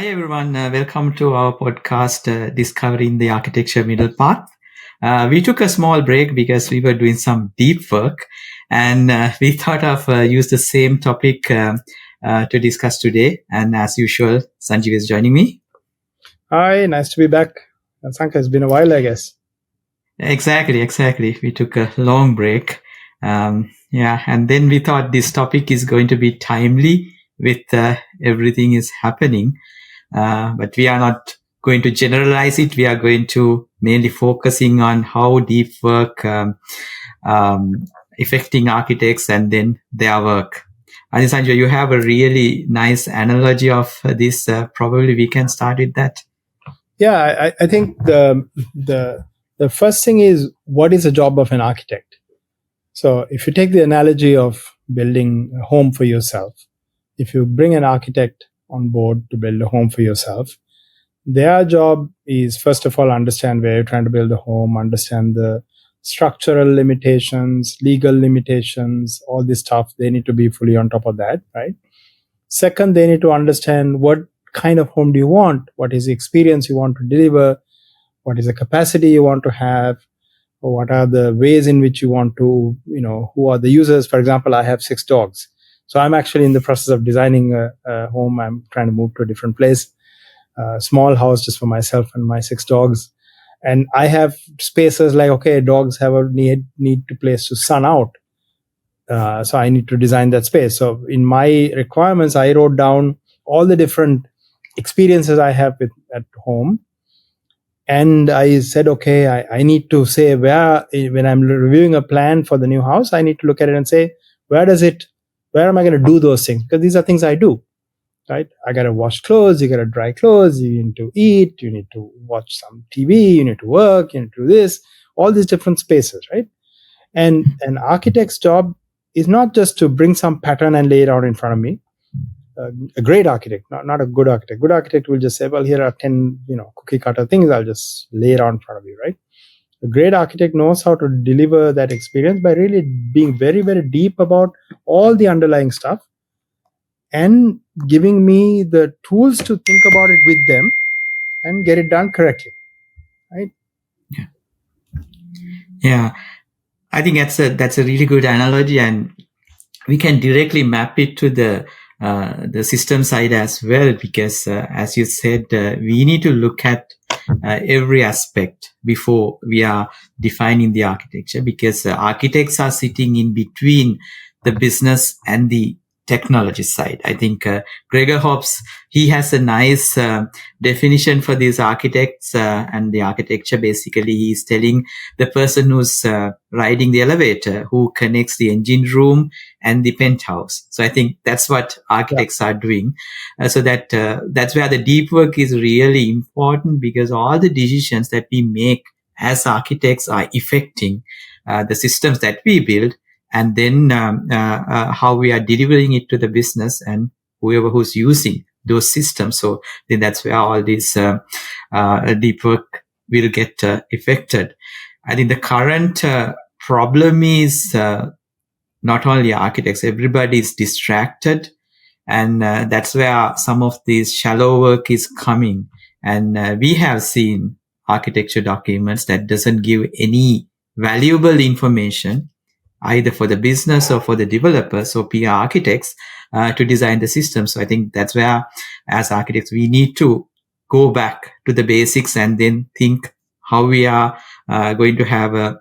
Hi, everyone. Welcome to our podcast, Discovering the Architecture Middle Path. We took a small break because we were doing some deep work, and we thought of use the same topic to discuss today. And as usual, Sanjiva is joining me. Hi, nice to be back. Asanka, it's been a while, I guess. Exactly. We took a long break. And then we thought this topic is going to be timely with everything is happening. But we are not going to generalize it. We are going to mainly focusing on how deep work affecting architects and then their work. And Sanjay, you have a really nice analogy of this. Probably we can start with that. Yeah, I think the first thing is, what is the job of an architect? So if you take the analogy of building a home for yourself, if you bring an architect on board to build a home for yourself, their job is, first of all, understand where you're trying to build the home, understand the structural limitations, legal limitations, all this stuff. They need to be fully on top of that, right? Second, they need to understand what kind of home do you want, what is the experience you want to deliver, what is the capacity you want to have, or what are the ways in which you want to, who are the users. For example, I have 6 dogs. So I'm actually in the process of designing a home. I'm trying to move to a different place, a small house just for myself and my 6 dogs. And I have spaces like, okay, dogs have a need to place to sun out. So I need to design that space. So in my requirements, I wrote down all the different experiences I have at home. And I said, okay, I need to say where, when I'm reviewing a plan for the new house, I need to look at it and say, where am I going to do those things? Because these are things I do, right? I got to wash clothes, you got to dry clothes, you need to eat, you need to watch some TV, you need to work, you need to do this, all these different spaces, right? And an architect's job is not just to bring some pattern and lay it out in front of me. A great architect, not a good architect. Good architect will just say, well, here are 10, cookie cutter things. I'll just lay it out in front of you, right? A great architect knows how to deliver that experience by really being very, very deep about all the underlying stuff and giving me the tools to think about it with them and get it done correctly, right? Yeah. I think that's a really good analogy, and we can directly map it to the system side as well, because as you said, we need to look at every aspect before we are defining the architecture, because architects are sitting in between the business and the technology side. I think Gregor Hobbs, he has a nice definition for these architects and the architecture. Basically, he is telling the person who's riding the elevator, who connects the engine room and the penthouse. So I think that's what architects are doing. So that's where the deep work is really important, because all the decisions that we make as architects are affecting the systems that we build, and then how we are delivering it to the business and whoever who's using those systems. So then that's where all this deep work will get affected. I think the current problem is not only architects, everybody is distracted. And that's where some of this shallow work is coming. And we have seen architecture documents that doesn't give any valuable information either for the business or for the developers or PR architects to design the system. So I think that's where, as architects, we need to go back to the basics and then think how we are going to have a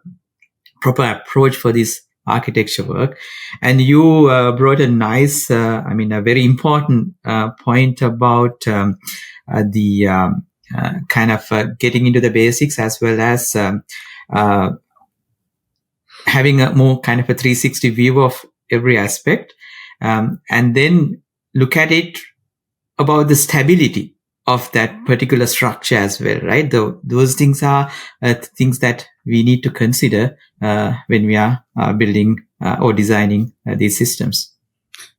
proper approach for this architecture work. And you brought a nice, a very important point about the kind of getting into the basics, as well as having a more kind of a 360 view of every aspect, and then look at it about the stability of that particular structure as well, right? Those things are things that we need to consider when we are building or designing these systems.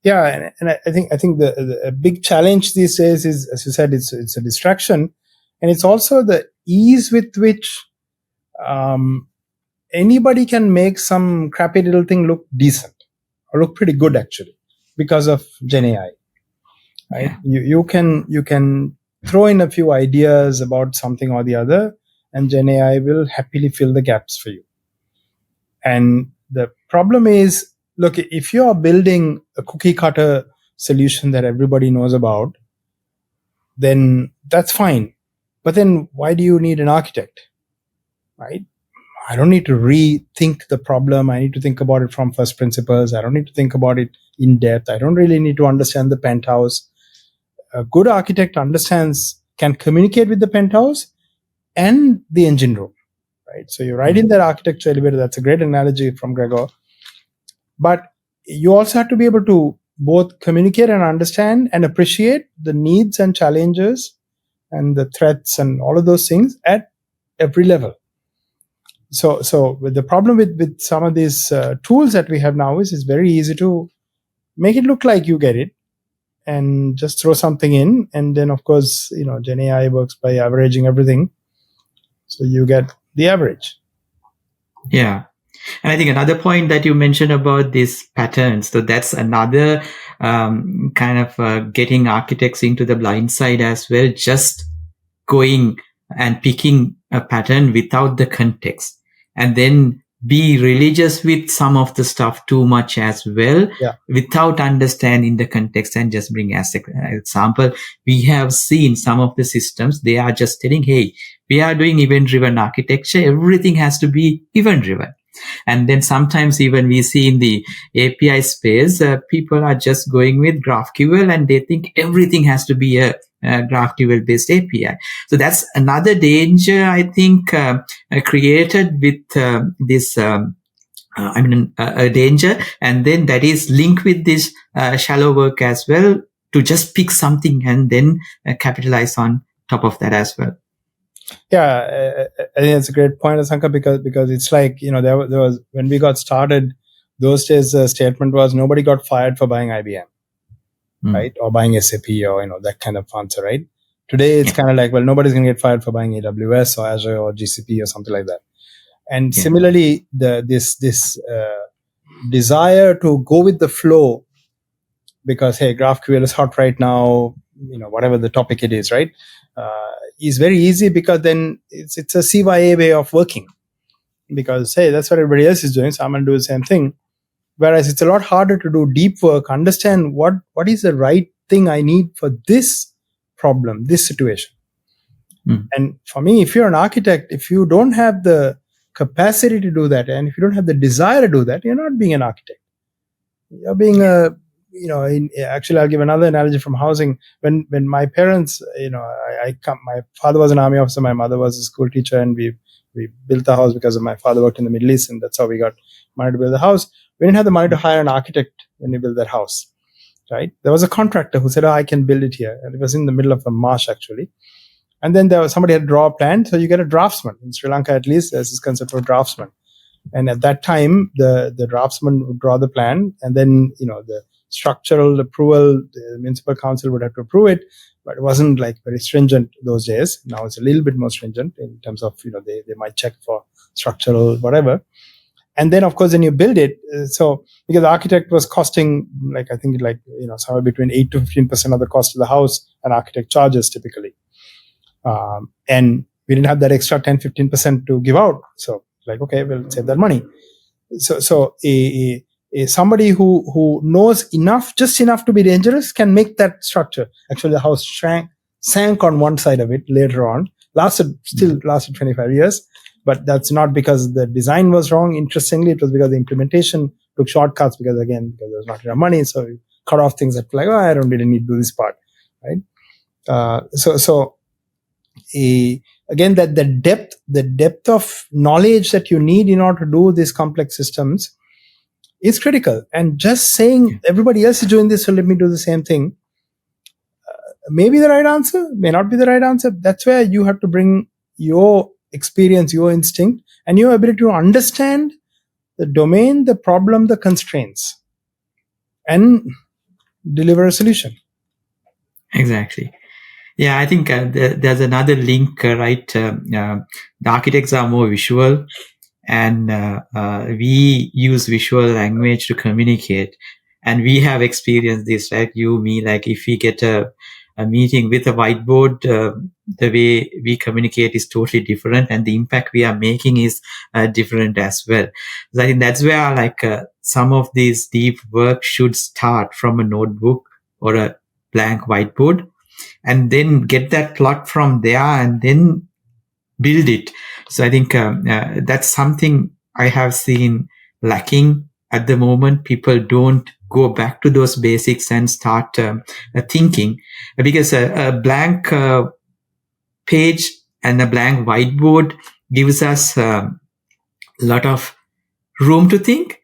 Yeah, and I think the big challenge these days is, as you said, it's a distraction, and it's also the ease with which anybody can make some crappy little thing look decent or look pretty good, actually, because of GenAI. Right? Yeah. You can throw in a few ideas about something or the other, and GenAI will happily fill the gaps for you. And the problem is, look, if you are building a cookie cutter solution that everybody knows about, then that's fine. But then why do you need an architect, right? I don't need to rethink the problem. I need to think about it from first principles. I don't need to think about it in depth. I don't really need to understand the penthouse. A good architect can communicate with the penthouse and the engine room, right? So you write in that architecture elevator. That's a great analogy from Gregor. But you also have to be able to both communicate and understand and appreciate the needs and challenges and the threats and all of those things at every level. So with the problem with some of these tools that we have now is it's very easy to make it look like you get it and just throw something in. And then, of course, GenAI works by averaging everything. So you get the average. Yeah. And I think another point that you mentioned about these patterns, so that's another kind of getting architects into the blind side as well, just going and picking a pattern without the context, and then be religious with some of the stuff too much as well, without understanding the context. And just bring as an example, we have seen some of the systems, they are just telling, hey, we are doing event-driven architecture, everything has to be event-driven. And then sometimes even we see in the API space, people are just going with GraphQL and they think everything has to be a GraphQL based API. So that's another danger, I think, created with this, a danger. And then that is linked with this shallow work as well, to just pick something and then capitalize on top of that as well. Yeah, I think that's a great point, Asanka, because it's like, there was, when we got started, those days the statement was nobody got fired for buying IBM, right? Or buying SAP or, that kind of answer, right? Today it's kind of like, well, nobody's going to get fired for buying AWS or Azure or GCP or something like that. And similarly, this desire to go with the flow because, hey, GraphQL is hot right now, whatever the topic it is, right? Is very easy because then it's a CYA way of working, because, hey, that's what everybody else is doing, so I'm going to do the same thing. Whereas it's a lot harder to do deep work, understand what is the right thing I need for this problem, this situation. And for me, if you're an architect, if you don't have the capacity to do that, and if you don't have the desire to do that, you're not being an architect. You're being actually, I'll give another analogy from housing. When my parents, my father was an army officer, my mother was a school teacher, and we built the house because of my father worked in the Middle East, and that's how we got money to build the house. We didn't have the money to hire an architect when we built that house, right? There was a contractor who said, I can build it here. And it was in the middle of a marsh, actually. And then somebody had to draw a plan, so you get a draftsman. In Sri Lanka, at least, there's this concept of draftsman. And at that time, the draftsman would draw the plan, and then, the structural approval, the municipal council would have to approve it, but it wasn't like very stringent those days. Now it's a little bit more stringent in terms of, they might check for structural whatever. And then, of course, when you build it, so because the architect was costing, somewhere between 8 to 15% of the cost of the house, an architect charges typically. And we didn't have that extra 10, 15% to give out. So okay, we'll save that money. So somebody who knows just enough to be dangerous can make that structure. Actually, the house sank on one side of it later on. Still lasted 25 years. But that's not because the design was wrong. Interestingly, it was because the implementation took shortcuts because there was not enough money. So we cut off things that I don't really need to do this part, right? Again, that the depth of knowledge that you need in order to do these complex systems is critical. And just saying everybody else is doing this, so let me do the same thing, may be the right answer, may not be the right answer. That's where you have to bring your experience, your instinct, and your ability to understand the domain, the problem, the constraints, and deliver a solution. Exactly. Yeah, I think there's another link, right? The architects are more visual, and we use visual language to communicate. And we have experienced this, right? You, me, like if we get a a meeting with a whiteboard, the way we communicate is totally different, and the impact we are making is different as well. So I think that's where some of these deep work should start from a notebook or a blank whiteboard, and then get that plot from there and then build it. So I think that's something I have seen lacking at the moment. People don't go back to those basics and start thinking, because a blank page and a blank whiteboard gives us a lot of room to think,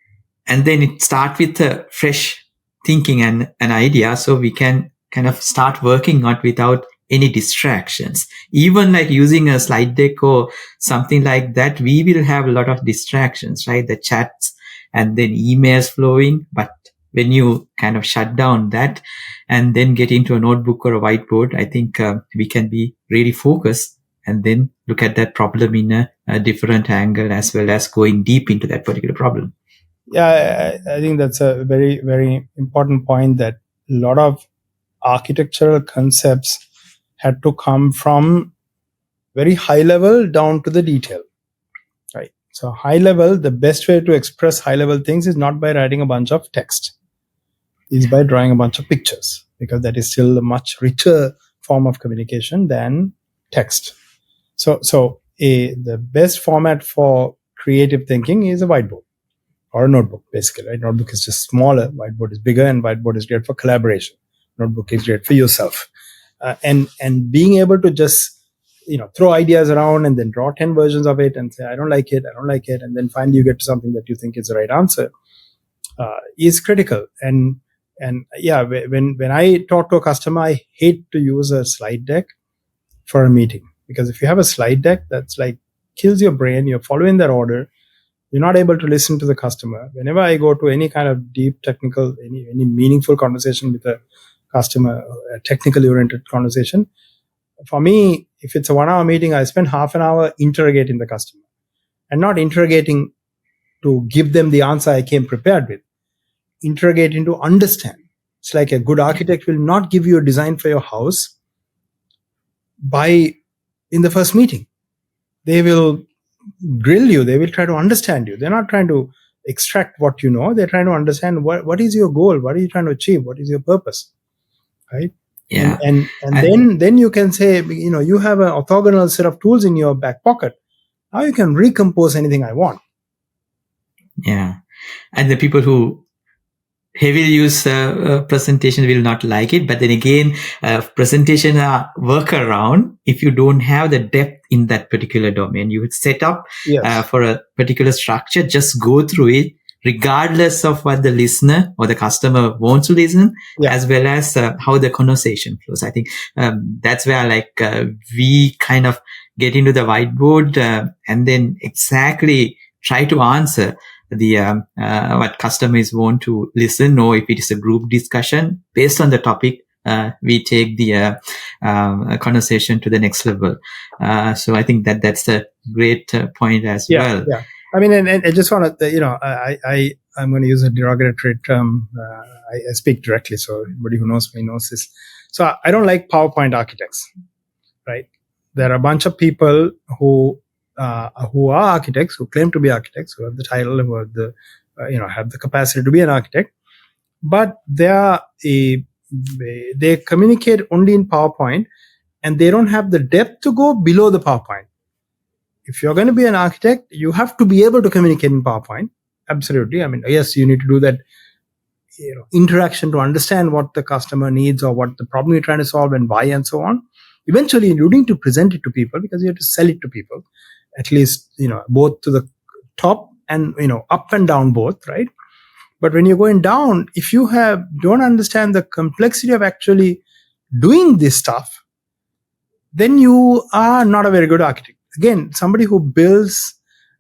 and then it start with a fresh thinking and an idea, so we can kind of start working on without any distractions. Even like using a slide deck or something like that, we will have a lot of distractions, right? The chats and then emails flowing. But when you kind of shut down that and then get into a notebook or a whiteboard, I think we can be really focused and then look at that problem in a different angle, as well as going deep into that particular problem. Yeah, I think that's a very, very important point, that a lot of architectural concepts had to come from very high level down to the detail, right? So high level, the best way to express high level things is not by writing a bunch of text, is by drawing a bunch of pictures, because that is still a much richer form of communication than text. So the best format for creative thinking is a whiteboard or a notebook, basically, right? Notebook is just smaller, whiteboard is bigger, and whiteboard is great for collaboration. Notebook is great for yourself. And being able to just, throw ideas around and then draw 10 versions of it and say, I don't like it, and then finally you get to something that you think is the right answer, is critical. And yeah, when I talk to a customer, I hate to use a slide deck for a meeting, because if you have a slide deck, that's like kills your brain. You're following that order. You're not able to listen to the customer. Whenever I go to any kind of deep technical, any meaningful conversation with a customer, a technically oriented conversation, for me, if it's a 1 hour meeting, I spend half an hour interrogating the customer, and not interrogating to give them the answer I came prepared with, interrogating to understand. It's like a good architect will not give you a design for your house in the first meeting. They will grill you. They will try to understand you. They're not trying to extract what you know. They're trying to understand what is your goal? What are you trying to achieve? What is your purpose? Right? Yeah. And then you can say, you have an orthogonal set of tools in your back pocket. Now you can recompose anything I want. Yeah. And the people who heavily use presentation will not like it. But then again, presentation are workaround if you don't have the depth in that particular domain. You would set up for a particular structure, just go through it, regardless of what the listener or the customer wants to listen, as well as how the conversation flows. I think that's where we kind of get into the whiteboard and then exactly try to answer the what customers want to listen, or if it is a group discussion based on the topic, we take the conversation to the next level. So I think that's a great point as well. Yeah. I mean, and I just want to, I'm going to use a derogatory term. I speak directly, so everybody who knows me knows this. So I don't like PowerPoint architects, right? There are a bunch of people who are architects, who claim to be architects, who have the title, who have the, have the capacity to be an architect, but they communicate only in PowerPoint, and they don't have the depth to go below the PowerPoint. If you're going to be an architect, you have to be able to communicate in PowerPoint. Absolutely. I mean, yes, you need to do that, interaction to understand what the customer needs or what the problem you're trying to solve and why and so on. Eventually, you need to present it to people, because you have to sell it to people, at least, both to the top and, up and down both, right? But when you're going down, if you don't understand the complexity of actually doing this stuff, then you are not a very good architect. Again, somebody who builds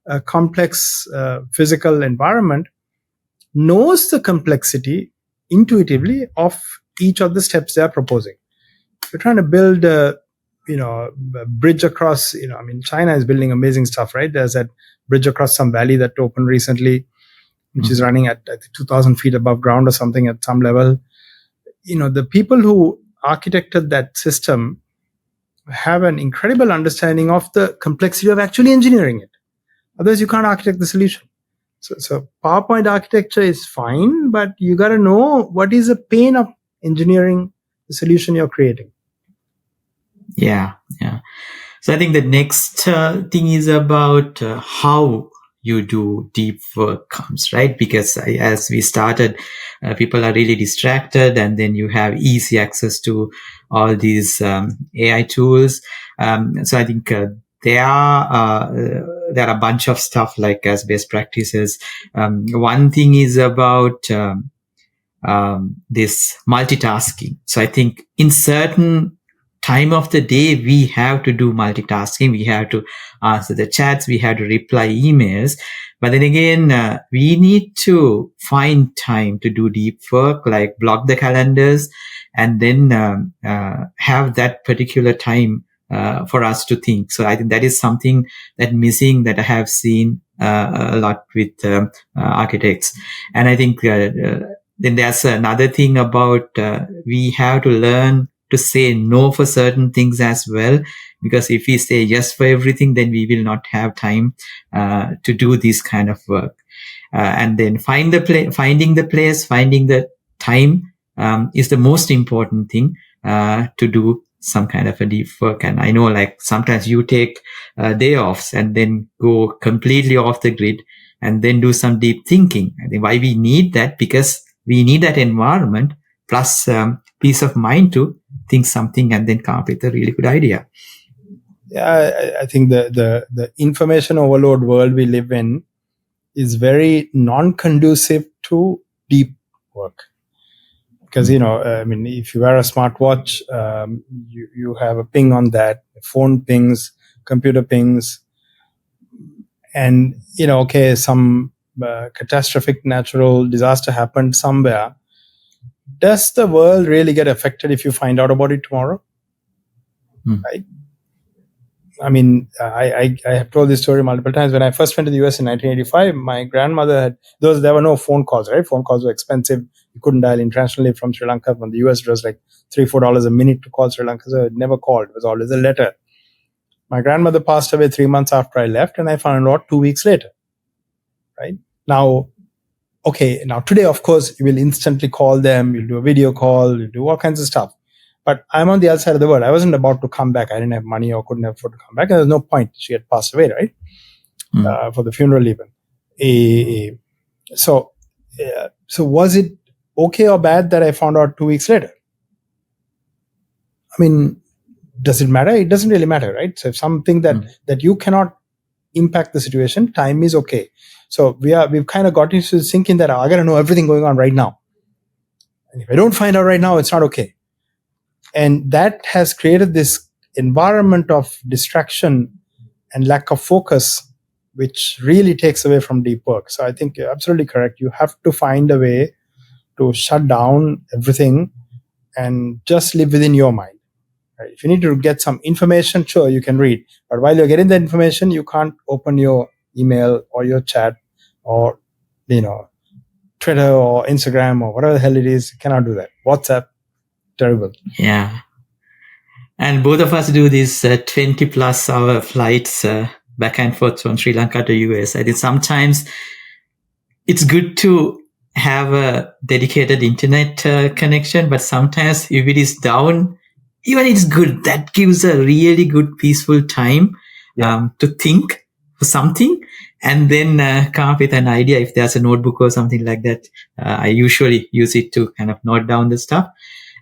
a complex physical environment knows the complexity intuitively of each of the steps they are proposing. If you're trying to build a bridge across, China is building amazing stuff, right? There's that bridge across some valley that opened recently, which is running at 2,000 feet above ground or something at some level. The people who architected that system have an incredible understanding of the complexity of actually engineering it. Otherwise, you can't architect the solution. So PowerPoint architecture is fine, but you got to know what is the pain of engineering the solution you're creating. Yeah. So I think the next thing is about how you do deep work comes, right? Because as we started, people are really distracted, and then you have easy access to all these AI tools. So I think there are a bunch of stuff like as best practices. One thing is about this multitasking. So I think in certain time of the day, we have to do multitasking. We have to answer the chats. We have to reply emails. But then again, we need to find time to do deep work, like block the calendars, and then have that particular time for us to think. So I think that is something that missing that I have seen a lot with architects. And I think then there's another thing about we have to learn to say no for certain things as well, because if we say yes for everything, then we will not have time to do this kind of work. And then finding the place, finding the time is the most important thing to do some kind of a deep work. And I know, like, sometimes you take day offs and then go completely off the grid and then do some deep thinking. I think why we need that, because we need that environment plus peace of mind to think something and then come up with a really good idea. Yeah, I think the information overload world we live in is very non-conducive to deep work. Because, if you wear a smartwatch, you have a ping on that, phone pings, computer pings, and, some catastrophic natural disaster happened somewhere. Does the world really get affected if you find out about it tomorrow? Right? I mean, I have told this story multiple times. When I first went to the US in 1985, my grandmother there were no phone calls, right? Phone calls were expensive. You couldn't dial internationally from Sri Lanka. From the US, it was like $3-4 a minute to call Sri Lanka. So I never called. It was always a letter. My grandmother passed away 3 months after I left, and I found out 2 weeks later. Right? Now, today, of course, you will instantly call them. You'll do a video call. You'll do all kinds of stuff. But I'm on the other side of the world. I wasn't about to come back. I didn't have money or couldn't afford to come back. And there's no point. She had passed away, right? For the funeral even. So was it okay or bad that I found out 2 weeks later? I mean, does it matter? It doesn't really matter, right? So if something that you cannot impact the situation, time is okay. So we've kind of got into thinking that I got to know everything going on right now. And if I don't find out right now, it's not okay. And that has created this environment of distraction and lack of focus, which really takes away from deep work. So I think you're absolutely correct. You have to find a way to shut down everything and just live within your mind. Right? If you need to get some information, sure, you can read. But while you're getting the information, you can't open your email or your chat or, Twitter or Instagram or whatever the hell it is. You cannot do that. WhatsApp. Terrible. Yeah. And both of us do these 20 plus hour flights back and forth from Sri Lanka to US. I think sometimes it's good to have a dedicated internet connection, but sometimes if it is down, even it's good. That gives a really good peaceful time to think for something and then come up with an idea. If there's a notebook or something like that, I usually use it to kind of note down the stuff.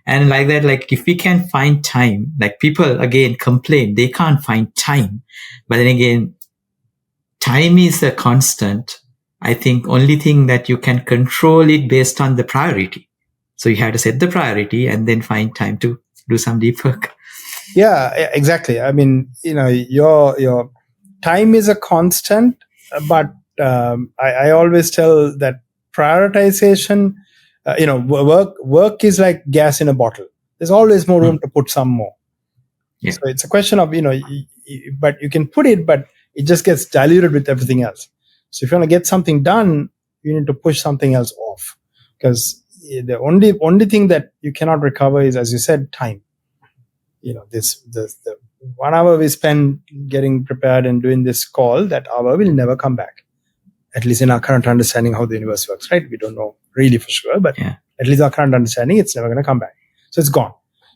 And like that, like if we can find time, like people again complain, they can't find time. But then again, time is a constant. I think only thing that you can control it based on the priority. So you have to set the priority and then find time to do some deep work. Yeah, exactly. I mean, your time is a constant, but I always tell that prioritization, work is like gas in a bottle. There's always more room to put some more. Yeah. So it's a question of, but you can put it, but it just gets diluted with everything else. So if you want to get something done, you need to push something else off because the only thing that you cannot recover is, as you said, time. The 1 hour we spend getting prepared and doing this call, that hour will never come back. At least in our current understanding how the universe works, right? We don't know really for sure, but at least our current understanding, it's never going to come back. So it's gone.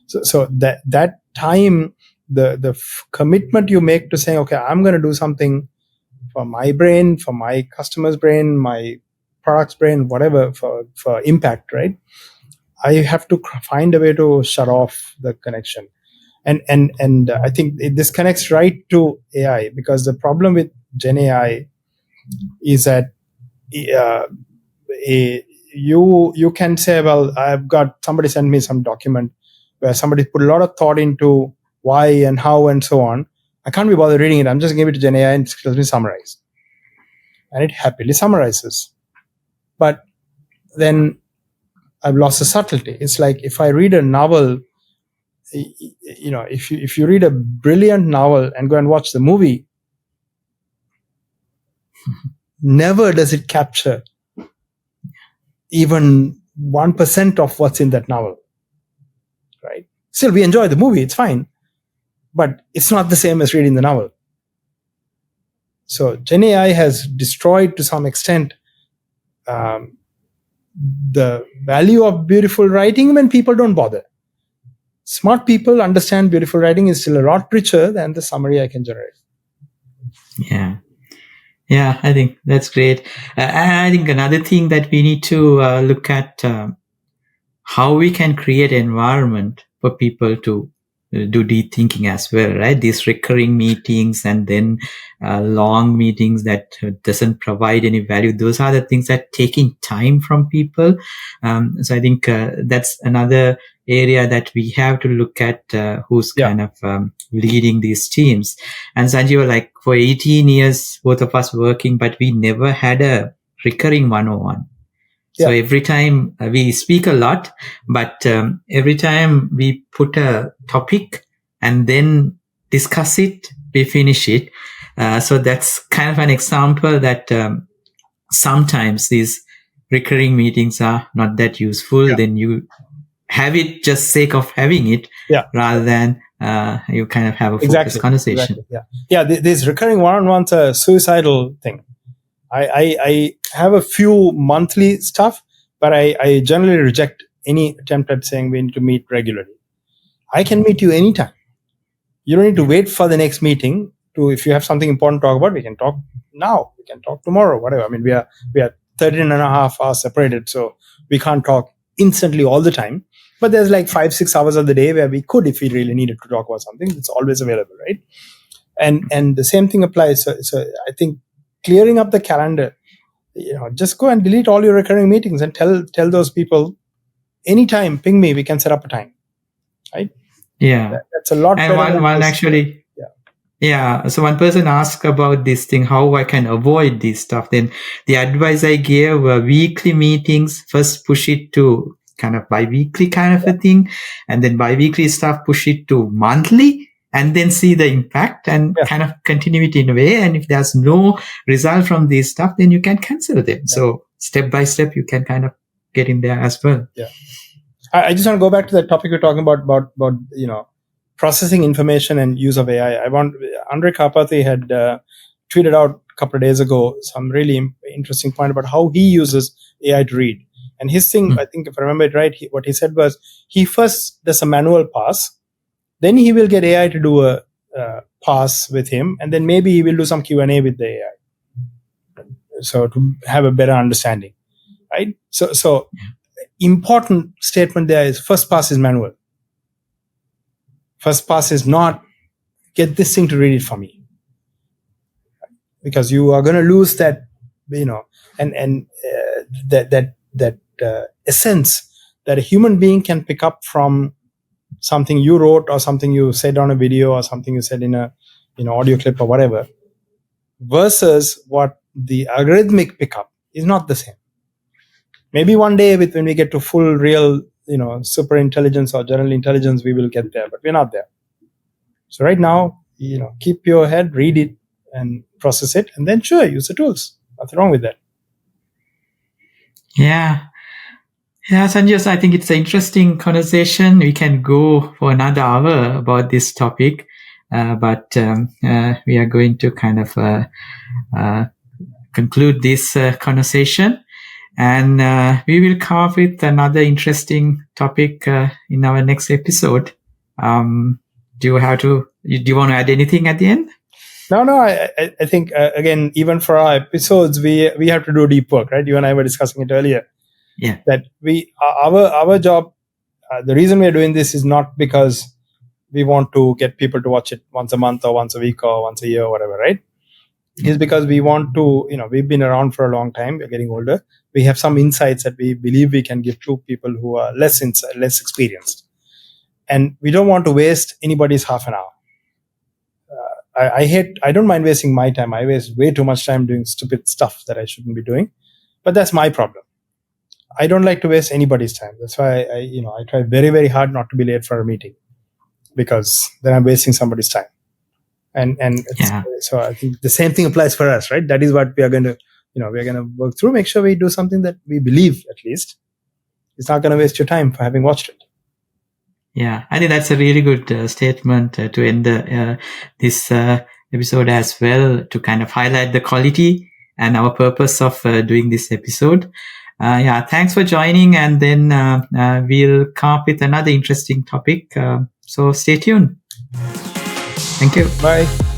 So that time, the commitment you make to saying, okay, I'm going to do something for my brain, for my customer's brain, my product's brain, whatever, for impact, right? I have to find a way to shut off the connection. And I think this connects right to AI, because the problem with GenAI is that you can say, well, I've got somebody send me some document where somebody put a lot of thought into why and how and so on. I can't be bothered reading it. I'm just giving it to GenAI and it tells me summarize. And it happily summarizes. But then I've lost the subtlety. It's like if I read a novel, if you read a brilliant novel and go and watch the movie, never does it capture even 1% of what's in that novel, right? Still, we enjoy the movie, it's fine, but it's not the same as reading the novel. So GenAI has destroyed to some extent the value of beautiful writing when people don't bother. Smart people understand beautiful writing is still a lot richer than the summary I can generate. Yeah, I think that's great. And I think another thing that we need to look at how we can create environment for people to do deep thinking as well, right? These recurring meetings and then long meetings that doesn't provide any value. Those are the things that taking time from people. So I think that's another area that we have to look at who's kind of leading these teams. And Sanjiva, like for 18 years, both of us working, but we never had a recurring 101. So every time we speak a lot, but every time we put a topic and then discuss it, we finish it. So that's kind of an example that sometimes these recurring meetings are not that useful. Then you have it just sake of having it rather than you kind of have a focused conversation. This recurring one-on-one's a suicidal thing. I have a few monthly stuff, but I generally reject any attempt at saying we need to meet regularly. I can meet you anytime. You don't need to wait for the next meeting if you have something important to talk about, we can talk now, we can talk tomorrow, whatever. I mean, we are 13 and a half hours separated, so we can't talk instantly all the time. But there's like 5-6 hours of the day where we could, if we really needed to talk about something, it's always available, right? And the same thing applies. So I think clearing up the calendar, just go and delete all your recurring meetings and tell those people anytime, ping me, we can set up a time, right? That's a lot and better. one actually so one person asked about this thing, how I can avoid this stuff. Then the advice I gave were weekly meetings. First push it to kind of bi-weekly kind of a thing, and then bi-weekly stuff push it to monthly, and then see the impact and kind of continue it in a way. And if there's no result from this stuff, then you can cancel them. So step by step, you can kind of get in there as well. I just want to go back to that topic you're talking about processing information and use of AI. Andre Karpathy had tweeted out a couple of days ago some really interesting point about how he uses AI to read. And his thing, I think if I remember it right, what he said was he first does a manual pass, then he will get AI to do a pass with him, and then maybe he will do some Q&A with the AI. So to have a better understanding, right? So important statement there is first pass is manual. First pass is not get this thing to read it for me, because you are going to lose that, and that essence that a human being can pick up from something you wrote or something you said on a video or something you said in a audio clip or whatever, versus what the algorithmic pickup is not the same. Maybe one day when we get to full real super intelligence or general intelligence, we will get there, but we're not there. So right now, keep your head, read it and process it, and then use the tools. Nothing wrong with that. Yeah, Sanjiva, I think it's an interesting conversation. We can go for another hour about this topic, but we are going to kind of conclude this conversation, and we will come up with another interesting topic in our next episode. Do you want to add anything at the end? No. I think again, even for our episodes, we have to do deep work, right? You and I were discussing it earlier. Yeah. That our job, the reason we are doing this is not because we want to get people to watch it once a month or once a week or once a year or whatever, right? Is because we want to, we've been around for a long time. We're getting older. We have some insights that we believe we can give to people who are less experienced, and we don't want to waste anybody's half an hour. I don't mind wasting my time. I waste way too much time doing stupid stuff that I shouldn't be doing, but that's my problem. I don't like to waste anybody's time. That's why I try very, very hard not to be late for a meeting, because then I'm wasting somebody's time. And so I think the same thing applies for us, right? That is what we are going to, we're going to work through, make sure we do something that we believe, at least it's not going to waste your time for having watched it. Yeah, I think that's a really good statement to end this episode as well, to kind of highlight the quality and our purpose of doing this episode. Thanks for joining, and then we'll come up with another interesting topic. So stay tuned. Thank you. Bye.